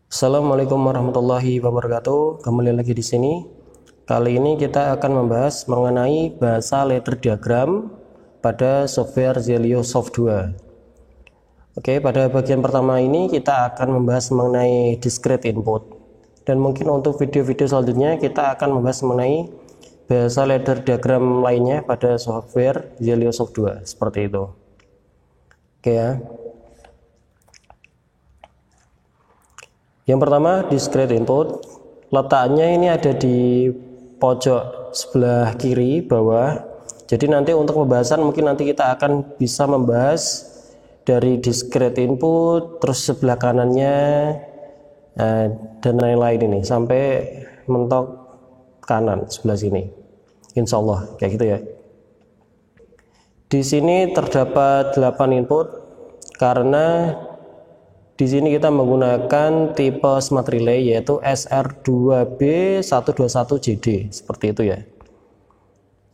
Assalamualaikum warahmatullahi wabarakatuh. Kembali lagi di sini. Kali ini kita akan membahas mengenai bahasa ladder diagram pada software Zelio Soft 2. Oke, pada bagian pertama ini kita akan membahas mengenai discrete input. Dan mungkin untuk video-video selanjutnya kita akan membahas mengenai bahasa ladder diagram lainnya pada software Zelio Soft 2. Seperti itu. Oke ya. Yang pertama, discrete input. Letaknya ini ada di pojok sebelah kiri bawah. Jadi nanti untuk pembahasan mungkin nanti kita akan bisa membahas dari discrete input, terus sebelah kanannya dan lain-lain ini sampai mentok kanan sebelah sini. Insya Allah kayak gitu ya. Di sini terdapat 8 input karena di sini kita menggunakan tipe smart relay yaitu SR2B121JD seperti itu ya.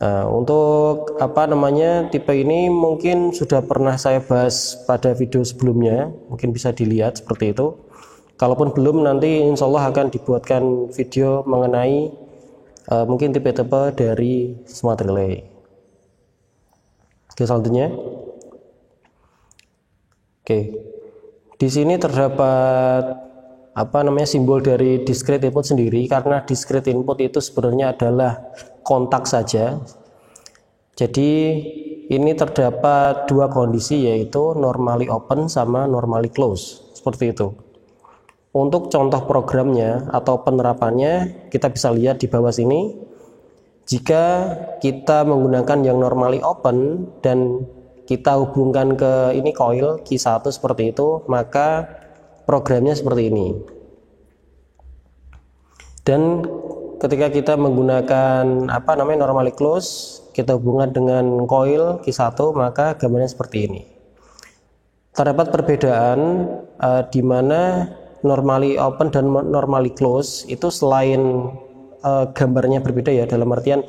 Nah, untuk tipe ini mungkin sudah pernah saya bahas pada video sebelumnya, mungkin bisa dilihat seperti itu. Kalaupun belum, nanti insya Allah akan dibuatkan video mengenai mungkin tipe-tipe dari smart relay. Oke, selanjutnya. Oke. Di sini terdapat simbol dari discrete input sendiri, karena discrete input itu sebenarnya adalah kontak saja. Jadi ini terdapat dua kondisi, yaitu normally open sama normally close, seperti itu. Untuk contoh programnya atau penerapannya kita bisa lihat di bawah sini. Jika kita menggunakan yang normally open dan kita hubungkan ke ini coil Q1 seperti itu, maka programnya seperti ini. Dan ketika kita menggunakan normally close, kita hubungkan dengan coil Q1, maka gambarnya seperti ini. Terdapat perbedaan di mana normally open dan normally close itu selain gambarnya berbeda ya, dalam artian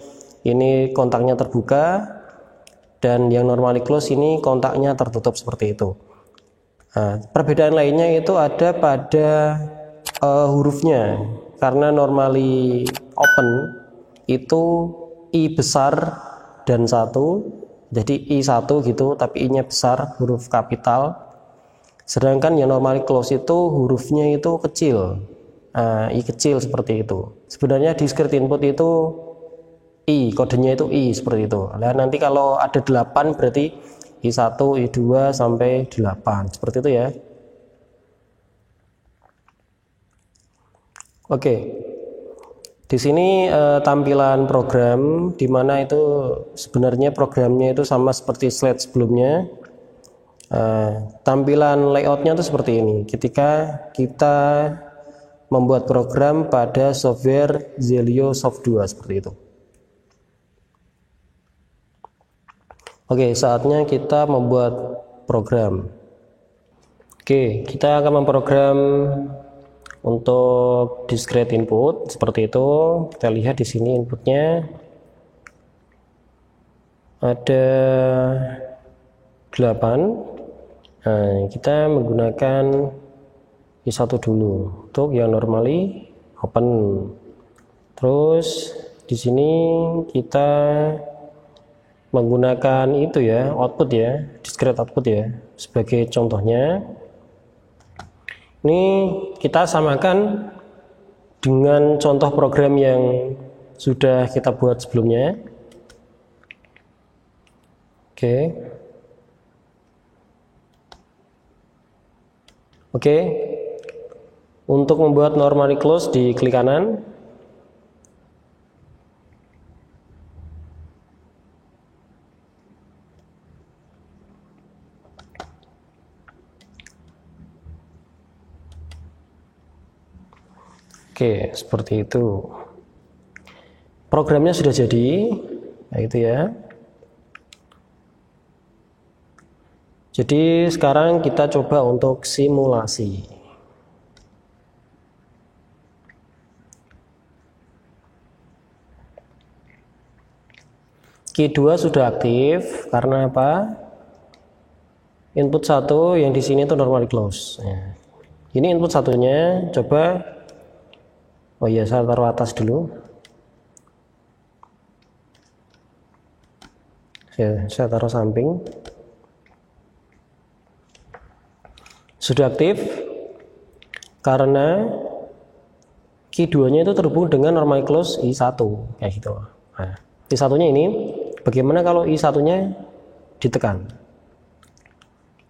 ini kontaknya terbuka dan yang normally close ini kontaknya tertutup seperti itu. Nah, perbedaan lainnya itu ada pada hurufnya, karena normally open itu I besar dan 1, jadi I1 gitu, tapi I-nya besar, huruf kapital. Sedangkan yang normally close itu hurufnya itu kecil, I kecil seperti itu. Sebenarnya discrete input itu I, kodenya itu I seperti itu. Nah, nanti kalau ada 8 berarti I1, I2 sampai 8 seperti itu ya. Oke. Di sini tampilan program, di mana itu sebenarnya programnya itu sama seperti slide sebelumnya. Tampilan layoutnya itu seperti ini. Ketika kita membuat program pada software Zelio Soft 2 seperti itu. Oke, saatnya kita membuat program. Oke, kita akan memprogram untuk discrete input seperti itu. Kita lihat di sini inputnya ada 8. Nah, kita menggunakan I1 dulu untuk yang normally open. Terus di sini kita menggunakan itu ya, output ya, discrete output ya, sebagai contohnya. Ini kita samakan dengan contoh program yang sudah kita buat sebelumnya. Oke. Untuk membuat normally close, diklik kanan. Oke, seperti itu. Programnya sudah jadi, nah itu ya. Jadi sekarang kita coba untuk simulasi. Q2 sudah aktif karena apa? Input 1 yang di sini itu normally close. Ini input satunya, coba, oh iya saya taruh atas dulu. Saya taruh samping. Sudah aktif karena key 2-nya itu terhubung dengan normal close I1 kayak gitu. Nah, I1-nya ini bagaimana kalau I1-nya ditekan?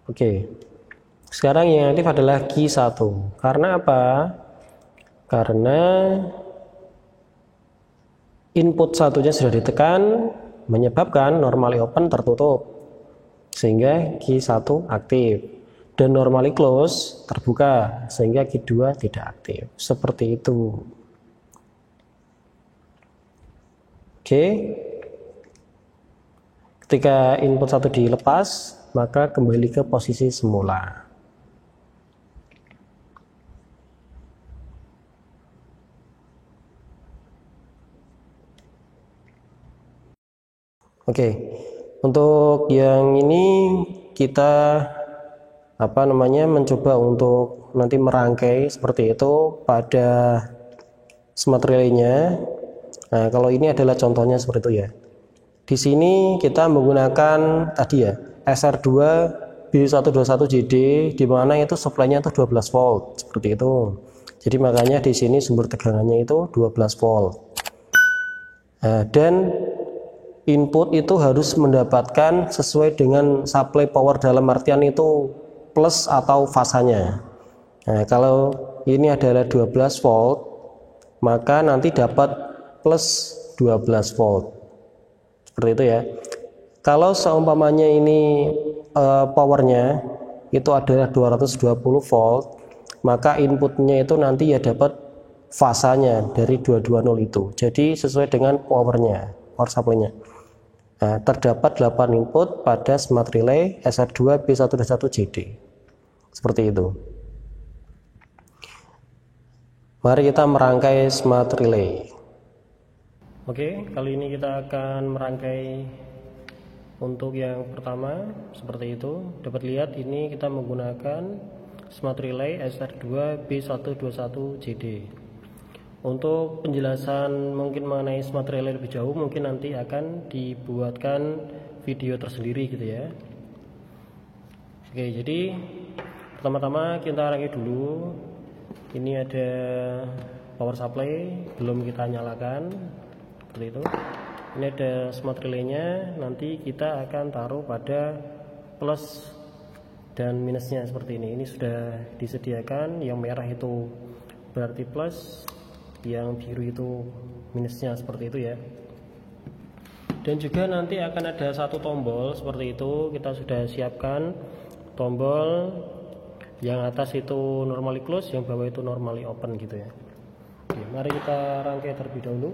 Oke. Sekarang yang aktif adalah key 1. Karena apa? Karena input satunya sudah ditekan, menyebabkan normally open tertutup, sehingga key 1 aktif, dan normally close terbuka, sehingga key 2 tidak aktif. Seperti itu. Oke. Ketika input 1 dilepas, maka kembali ke posisi semula. Oke, untuk yang ini kita mencoba untuk nanti merangkai seperti itu pada smart relay-nya. Nah, kalau ini adalah contohnya seperti itu ya. Di sini kita menggunakan tadi ya SR2 B121JD, di mana itu supply-nya itu 12 volt seperti itu. Jadi makanya di sini sumber tegangannya itu 12 volt. Nah, dan input itu harus mendapatkan sesuai dengan supply power, dalam artian itu plus atau fasanya. Nah, kalau ini adalah 12 volt, maka nanti dapat plus 12 volt. Seperti itu ya. Kalau seumpamanya ini powernya itu adalah 220 volt, maka inputnya itu nanti ya dapat fasanya dari 220 itu. Jadi sesuai dengan powernya, power supply-nya. Nah, terdapat 8 input pada smart relay SR2 B121JD. Seperti itu. Mari kita merangkai smart relay. Oke, kali ini kita akan merangkai untuk yang pertama seperti itu. Dapat lihat ini kita menggunakan smart relay SR2 B121JD. Untuk penjelasan mungkin mengenai smart relay lebih jauh, mungkin nanti akan dibuatkan video tersendiri gitu ya. Oke, jadi pertama-tama kita rangkai dulu. Ini ada power supply, belum kita nyalakan seperti itu. Ini ada smart relay-nya, nanti kita akan taruh pada plus dan minusnya seperti ini. Ini sudah disediakan, yang merah itu berarti plus, yang biru itu minusnya, seperti itu ya. Dan juga nanti akan ada satu tombol seperti itu, kita sudah siapkan tombol yang atas itu normally close, yang bawah itu normally open gitu ya. Oke, mari kita rangkai terlebih dahulu.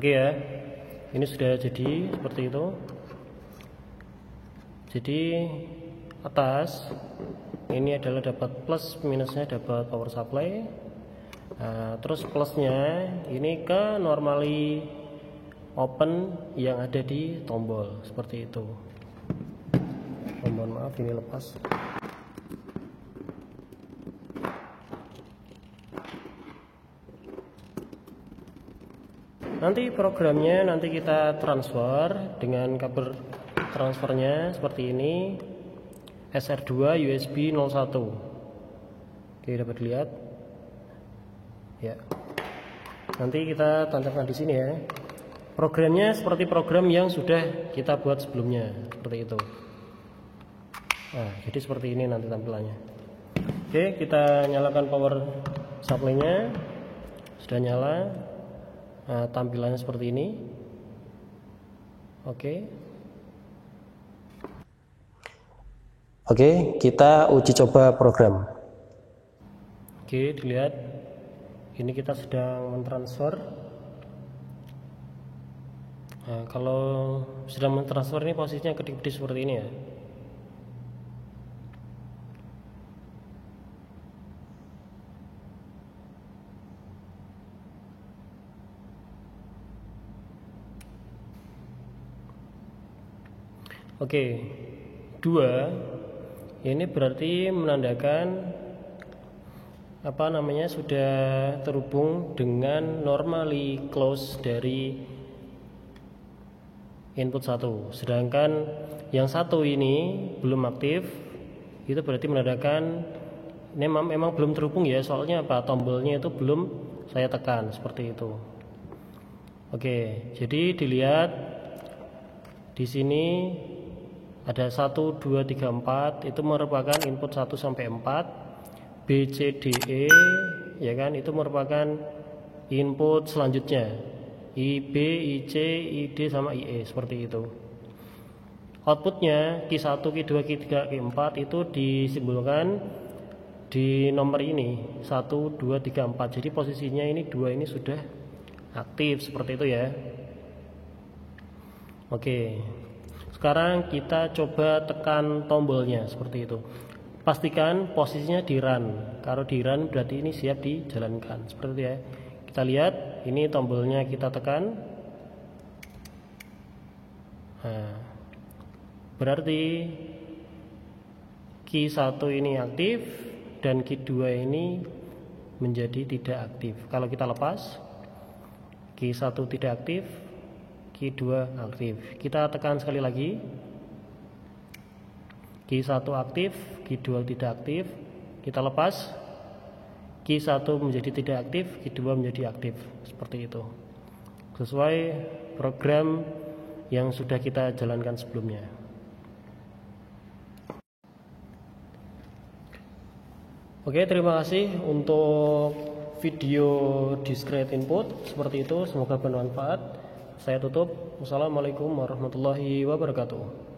Oke ya, ini sudah jadi seperti itu. Jadi atas ini adalah dapat plus, minusnya dapat power supply. Nah, terus plusnya ini ke normally open yang ada di tombol seperti itu. Mohon maaf ini lepas. Nanti programnya nanti kita transfer dengan kabel transfernya seperti ini, SR2 USB 01. Oke, dapat dilihat ya. Nanti kita tancapkan di sini ya. Programnya seperti program yang sudah kita buat sebelumnya, seperti itu. Nah, jadi seperti ini nanti tampilannya. Oke, kita nyalakan power supply-nya. Sudah nyala. tampilannya seperti ini. Oke, kita uji coba program. Oke, dilihat ini kita sedang mentransfer. Nah, kalau sedang mentransfer ini posisinya ketik-ketik seperti ini ya. Oke, 2 ini berarti menandakan sudah terhubung dengan normally close dari input 1. Sedangkan yang 1 ini belum aktif, itu berarti menandakan ini memang belum terhubung ya, soalnya tombolnya itu belum saya tekan, seperti itu. Oke, jadi dilihat di sini ada 1, 2, 3, 4 itu merupakan input 1 sampai 4, B, C, D, E ya kan, itu merupakan input selanjutnya, I, B, I, C, I, D sama I, E, seperti itu. Outputnya Q1, Q2, Q3, Q4 itu disimbolkan di nomor ini 1, 2, 3, 4. Jadi posisinya ini 2 ini sudah aktif, seperti itu ya. Oke, sekarang kita coba tekan tombolnya seperti itu. Pastikan posisinya di run. Kalau di run berarti ini siap dijalankan, seperti itu ya. Kita lihat ini tombolnya kita tekan. Nah, berarti Q1 ini aktif dan Q2 ini menjadi tidak aktif. Kalau kita lepas, Q1 tidak aktif, Q2 aktif. Kita tekan sekali lagi, Q1 aktif, Q2 tidak aktif. Kita lepas, Q1 menjadi tidak aktif, Q2 menjadi aktif, seperti itu, sesuai program yang sudah kita jalankan sebelumnya. Oke, terima kasih untuk video discrete input seperti itu, semoga bermanfaat. Saya tutup. Wassalamualaikum warahmatullahi wabarakatuh.